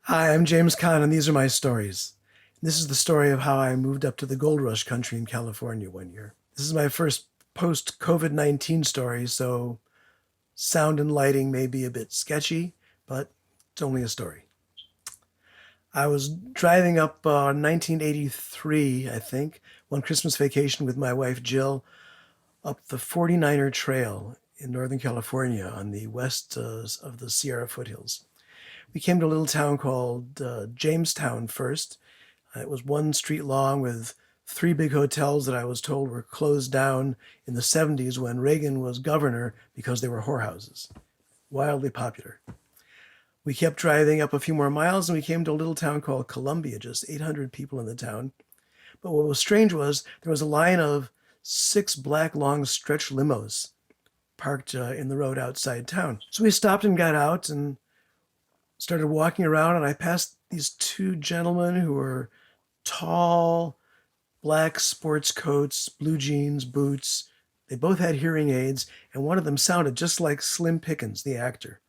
Hi, I'm James Kahn, and these are my stories. This is the story of how I moved up to the gold rush country in California one year. This is my first post COVID 19 story, so sound and lighting may be a bit sketchy, but it's only a story. I was driving up 1983, I think, one Christmas vacation with my wife Jill up the 49er Trail in Northern California on the west of the Sierra foothills. We came to a little town called Jamestown first. It was one street long with three big hotels that I was told were closed down in the 70s when Reagan was governor because they were whorehouses. Wildly popular. We kept driving up a few more miles and we came to a little town called Columbia, just 800 people in the town. But what was strange was there was a line of six black long stretch limos parked in the road outside town. So we stopped and got out and started walking around, and I passed these two gentlemen who were tall, black sports coats, blue jeans, boots. They both had hearing aids, and one of them sounded just like Slim Pickens, the actor.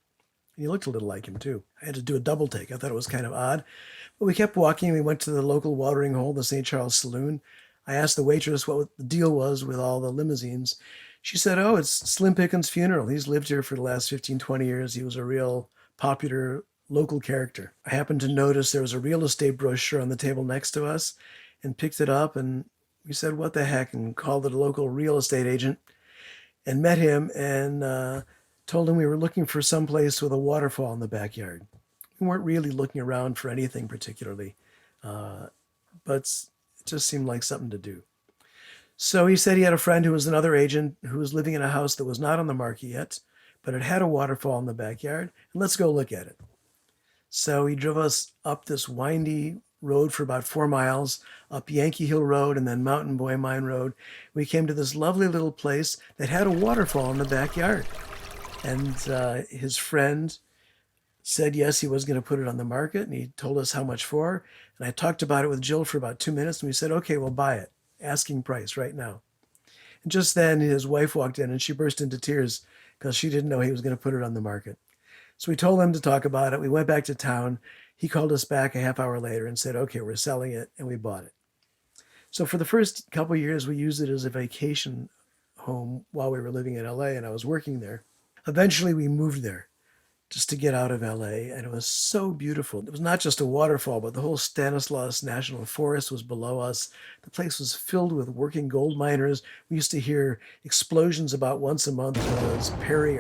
And he looked a little like him, too. I had to do a double take. I thought it was kind of odd. But we kept walking. We went to the local watering hole, the St. Charles Saloon. I asked the waitress what the deal was with all the limousines. She said, oh, it's Slim Pickens' funeral. He's lived here for the last 15, 20 years. He was a real popular local character. I happened to notice there was a real estate brochure on the table next to us and picked it up, and we said, what the heck, and called it a local real estate agent and met him and told him we were looking for some place with a waterfall in the backyard. We weren't really looking around for anything particularly, but it just seemed like something to do. So he said he had a friend who was another agent who was living in a house that was not on the market yet, but it had a waterfall in the backyard, and let's go look at it. So he drove us up this windy road for about 4 miles, up Yankee Hill Road and then Mountain Boy Mine Road. We came to this lovely little place that had a waterfall in the backyard. And his friend said yes, he was going to put it on the market, and he told us how much for. And I talked about it with Jill for about 2 minutes, and we said, okay, we'll buy it. Asking price right now. And just then his wife walked in and she burst into tears because she didn't know he was going to put it on the market. So we told him to talk about it. We went back to town. He called us back a half hour later and said, okay, we're selling it, and we bought it. So for the first couple of years, we used it as a vacation home while we were living in LA and I was working there. Eventually we moved there just to get out of LA, and it was so beautiful. It was not just a waterfall, but the whole Stanislaus National Forest was below us. The place was filled with working gold miners. We used to hear explosions about once a month because Perry,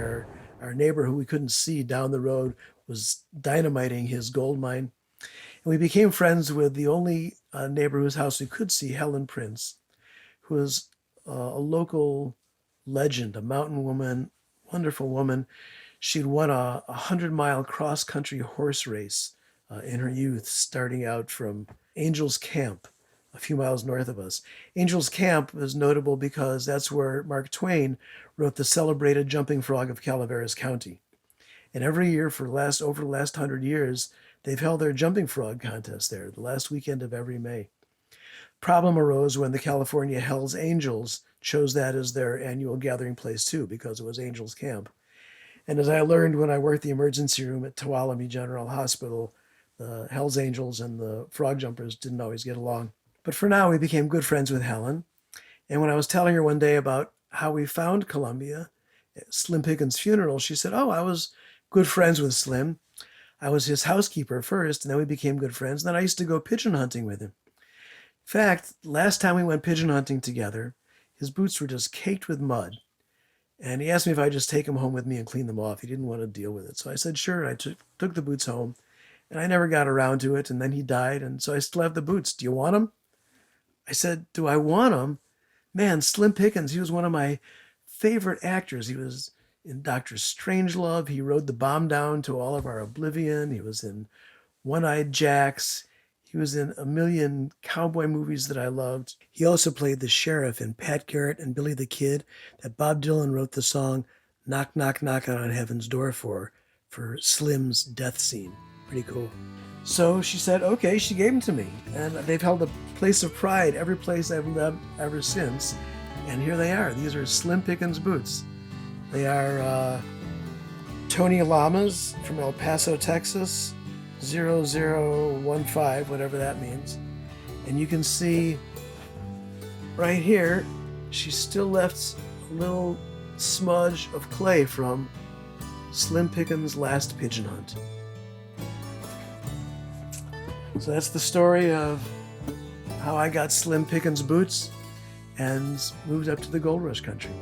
our neighbor who we couldn't see down the road, was dynamiting his gold mine. And we became friends with the only neighbor whose house we could see, Helen Prince, who was a local legend, a mountain woman, wonderful woman. She'd won a 100-mile cross-country horse race in her youth, starting out from Angel's Camp, a few miles north of us. Angel's Camp is notable because that's where Mark Twain wrote the celebrated Jumping Frog of Calaveras County. And every year for over the last 100 years, they've held their jumping frog contest there, the last weekend of every May. Problem arose when the California Hells Angels chose that as their annual gathering place too, because it was Angel's Camp. And as I learned when I worked the emergency room at Tuolumne General Hospital, the Hells Angels and the frog jumpers didn't always get along. But for now, we became good friends with Helen. And when I was telling her one day about how we found Columbia, Slim Pickens' funeral, she said, oh, I was good friends with Slim. I was his housekeeper first, and then we became good friends. And then I used to go pigeon hunting with him. In fact, last time we went pigeon hunting together, his boots were just caked with mud. And he asked me if I'd just take them home with me and clean them off. He didn't want to deal with it. So I said, sure. I took the boots home, and I never got around to it. And then he died, and so I still have the boots. Do you want them? I said, do I want them? Man, Slim Pickens, he was one of my favorite actors. He was in Dr. Strangelove. He rode the bomb down to all of our oblivion. He was in One-Eyed Jacks. He was in a million cowboy movies that I loved. He also played the sheriff in Pat Garrett and Billy the Kid that Bob Dylan wrote the song Knock, Knock, Knock on Heaven's Door for Slim's death scene. Pretty cool. So she said, okay, she gave them to me. And they've held a place of pride every place I've lived ever since. And here they are. These are Slim Pickens boots. They are Tony Lamas from El Paso, Texas. 0015, whatever that means. And you can see right here, she still left a little smudge of clay from Slim Pickens' last pigeon hunt. So that's the story of how I got Slim Pickens boots and moved up to the Gold Rush country.